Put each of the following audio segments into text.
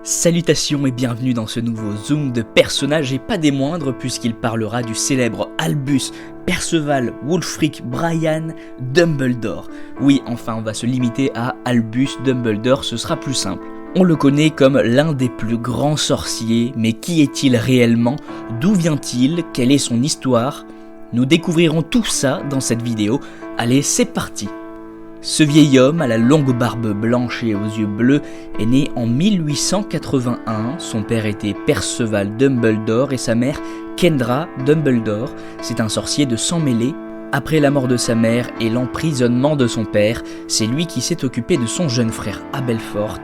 Salutations et bienvenue dans ce nouveau zoom de personnages et pas des moindres puisqu'il parlera du célèbre Albus, Perceval, Wulfric, Brian, Dumbledore. Oui, enfin on va se limiter à Albus Dumbledore, ce sera plus simple. On le connaît comme l'un des plus grands sorciers, mais qui est-il réellement? D'où vient-il? Quelle est son histoire? Nous découvrirons tout ça dans cette vidéo. Allez, c'est parti! Ce vieil homme à la longue barbe blanche et aux yeux bleus est né en 1881, son père était Perceval Dumbledore et sa mère Kendra Dumbledore, c'est un sorcier de sang mêlé. Après la mort de sa mère et l'emprisonnement de son père, c'est lui qui s'est occupé de son jeune frère Abelfort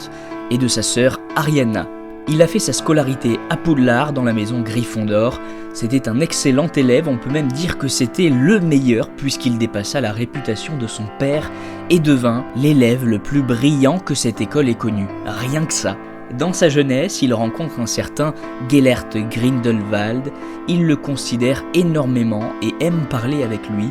et de sa sœur Ariana. Il a fait sa scolarité à Poudlard dans la maison Gryffondor. C'était un excellent élève, on peut même dire que c'était le meilleur puisqu'il dépassa la réputation de son père et devint l'élève le plus brillant que cette école ait connu. Rien que ça. Dans sa jeunesse, il rencontre un certain Gellert Grindelwald. Il le considère énormément et aime parler avec lui.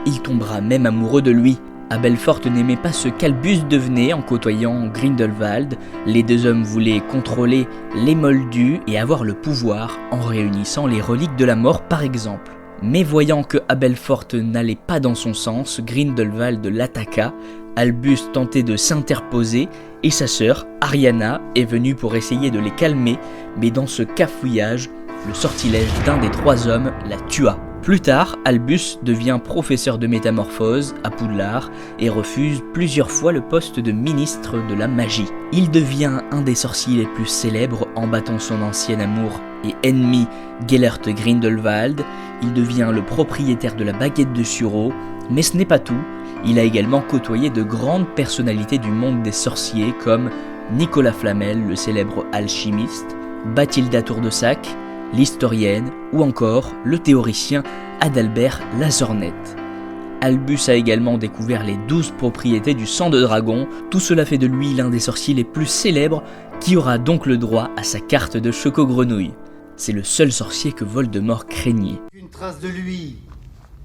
Il tombera même amoureux de lui. Abelfort n'aimait pas ce qu'Albus devenait en côtoyant Grindelwald. Les deux hommes voulaient contrôler les Moldus et avoir le pouvoir en réunissant les reliques de la mort par exemple. Mais voyant que Abelfort n'allait pas dans son sens, Grindelwald l'attaqua. Albus tentait de s'interposer et sa sœur, Ariana, est venue pour essayer de les calmer, mais dans ce cafouillage, le sortilège d'un des trois hommes la tua. Plus tard, Albus devient professeur de métamorphose à Poudlard et refuse plusieurs fois le poste de ministre de la magie. Il devient un des sorciers les plus célèbres en battant son ancien amour et ennemi Gellert Grindelwald. Il devient le propriétaire de la baguette de Suro, mais ce n'est pas tout. Il a également côtoyé de grandes personnalités du monde des sorciers comme Nicolas Flamel, le célèbre alchimiste, Bathilda Tourdesac, l'historienne ou encore le théoricien Adalbert Lazornette. Albus a également découvert les 12 propriétés du sang de dragon, tout cela fait de lui l'un des sorciers les plus célèbres qui aura donc le droit à sa carte de Choco-Grenouille. C'est le seul sorcier que Voldemort craignait. Une trace de lui,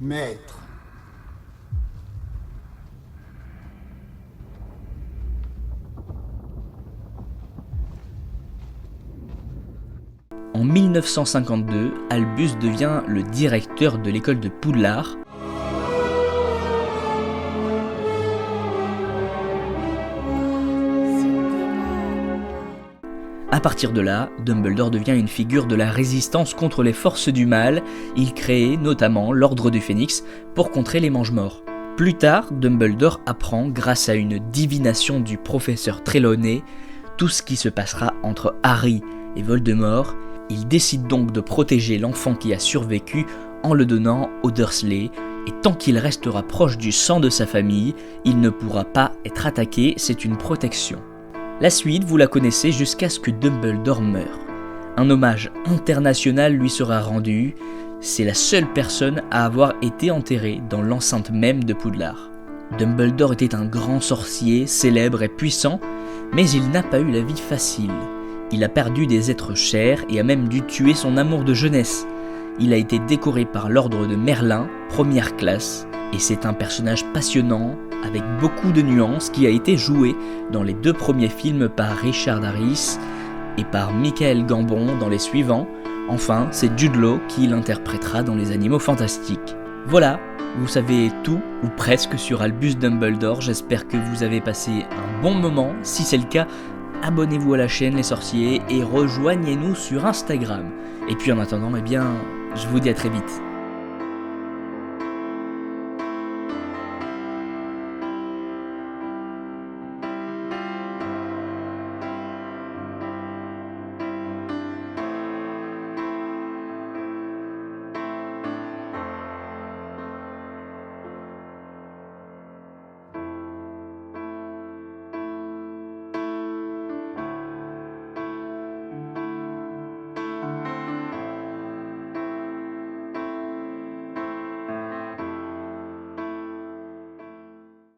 maître. En 1952, Albus devient le directeur de l'école de Poudlard. À partir de là, Dumbledore devient une figure de la résistance contre les forces du mal. Il crée notamment l'Ordre du Phénix pour contrer les Mange-Morts. Plus tard, Dumbledore apprend, grâce à une divination du professeur Trelawney, tout ce qui se passera entre Harry et Voldemort. Il décide donc de protéger l'enfant qui a survécu en le donnant aux Dursley, et tant qu'il restera proche du sang de sa famille, il ne pourra pas être attaqué, c'est une protection. La suite, vous la connaissez jusqu'à ce que Dumbledore meure. Un hommage international lui sera rendu, c'est la seule personne à avoir été enterrée dans l'enceinte même de Poudlard. Dumbledore était un grand sorcier, célèbre et puissant, mais il n'a pas eu la vie facile. Il a perdu des êtres chers et a même dû tuer son amour de jeunesse. Il a été décoré par l'ordre de Merlin, première classe, et c'est un personnage passionnant, avec beaucoup de nuances, qui a été joué dans les 2 premiers films par Richard Harris et par Michael Gambon dans les suivants. Enfin, c'est Jude Law qui l'interprétera dans Les Animaux Fantastiques. Voilà, vous savez tout, ou presque, sur Albus Dumbledore. J'espère que vous avez passé un bon moment. Si c'est le cas, abonnez-vous à la chaîne Les Sorciers et rejoignez-nous sur Instagram. Et puis en attendant, je vous dis à très vite.